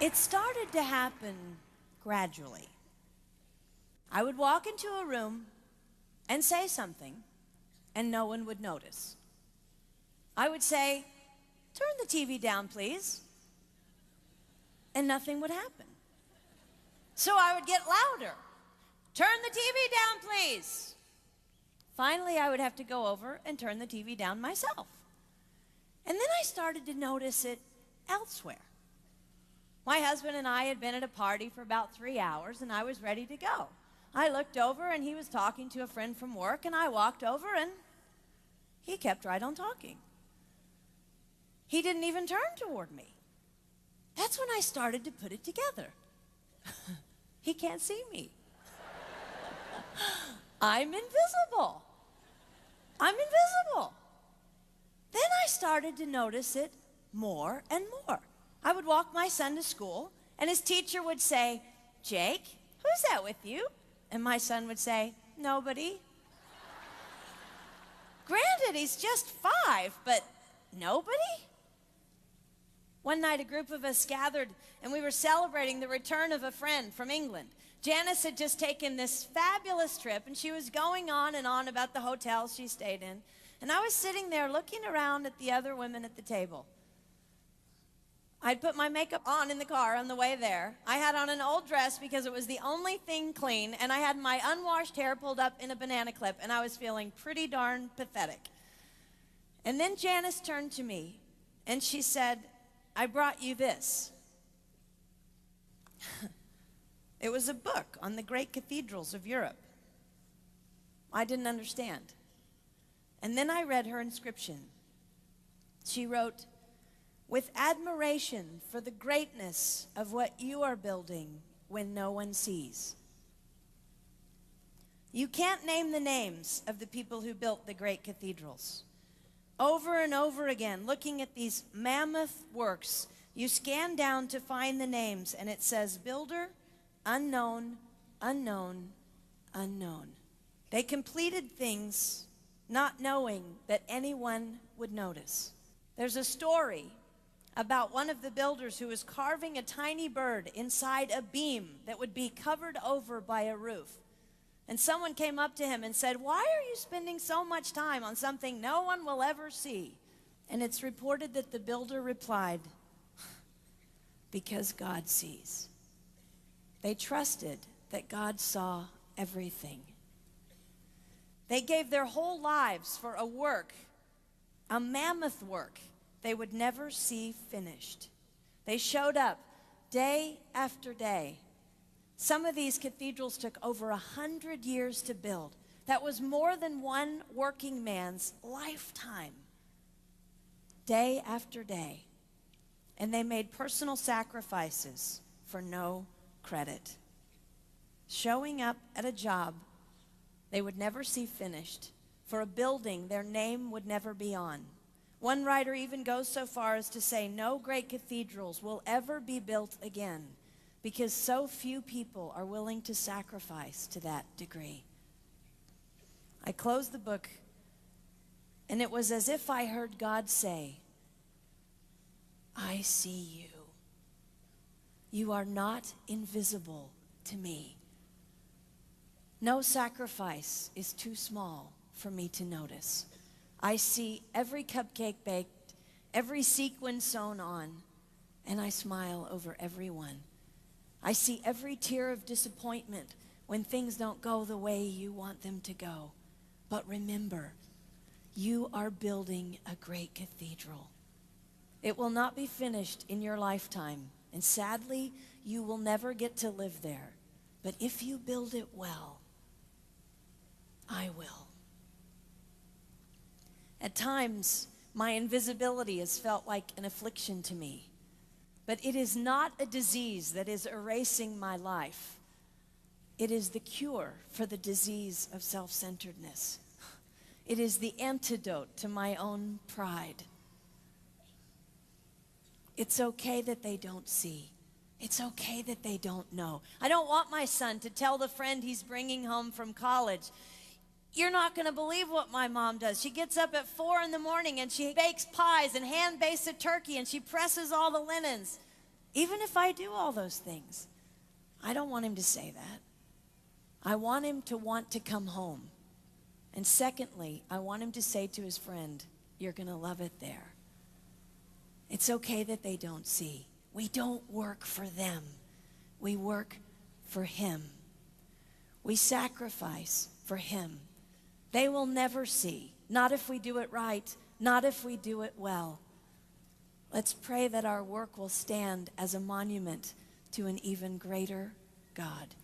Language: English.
It started to happen gradually. I would walk into a room and say something, and no one would notice. I would say, "Turn the TV down, please," and nothing would happen. So I would get louder. "Turn the TV down, please." Finally, I would have to go over and turn the TV down myself. And then I started to notice it elsewhere. My husband and I had been at a party for about 3 hours, and I was ready to go. I looked over, and he was talking to a friend from work, and I walked over, and he kept right on talking. He didn't even turn toward me. That's when I started to put it together. He can't see me. I'm invisible. I'm invisible. Then I started to notice it more and more. I would walk my son to school, and his teacher would say, "Jake, who's that with you?" And my son would say, "Nobody." Granted, he's just 5, but nobody? One night, a group of us gathered, and we were celebrating the return of a friend from England. Janice had just taken this fabulous trip, and she was going on and on about the hotels she stayed in. And I was sitting there looking around at the other women at the table. I'd put my makeup on in the car on the way there. I had on an old dress because it was the only thing clean, and I had my unwashed hair pulled up in a banana clip, and I was feeling pretty darn pathetic. And then Janice turned to me, and she said, "I brought you this." It was a book on the great cathedrals of Europe. I didn't understand. And then I read her inscription. She wrote, "With admiration for the greatness of what you are building when no one sees." You can't name the names of the people who built the great cathedrals. Over and over again, looking at these mammoth works, you scan down to find the names, and it says, "Builder, unknown, unknown, unknown." They completed things not knowing that anyone would notice. There's a story about one of the builders who was carving a tiny bird inside a beam that would be covered over by a roof. And someone came up to him and said, "Why are you spending so much time on something no one will ever see?" And it's reported that the builder replied, "Because God sees." They trusted that God saw everything. They gave their whole lives for a work, a mammoth work, they would never see finished. They showed up day after day. Some of these cathedrals took over 100 years to build. That was more than one working man's lifetime. Day after day. And they made personal sacrifices for no credit. Showing up at a job they would never see finished, for a building their name would never be on. One writer even goes so far as to say no great cathedrals will ever be built again because so few people are willing to sacrifice to that degree. I closed the book, and it was as if I heard God say, "I see you. You are not invisible to me. No sacrifice is too small for me to notice. I see every cupcake baked, every sequin sewn on, and I smile over every one. I see every tear of disappointment when things don't go the way you want them to go. But remember, you are building a great cathedral. It will not be finished in your lifetime, and sadly, you will never get to live there. But if you build it well, I will." At times, my invisibility has felt like an affliction to me. But it is not a disease that is erasing my life. It is the cure for the disease of self-centeredness. It is the antidote to my own pride. It's okay that they don't see. It's okay that they don't know. I don't want my son to tell the friend he's bringing home from college, "You're not going to believe what my mom does. She gets up at 4 in the morning and she bakes pies and hand bastes a turkey and she presses all the linens." Even if I do all those things, I don't want him to say that. I want him to want to come home. And secondly, I want him to say to his friend, you're going to love it there. It's okay that they don't see. We don't work for them. We work for him. We sacrifice for him. They will never see. Not if we do it right. Not if we do it well. Let's pray that our work will stand as a monument to an even greater God.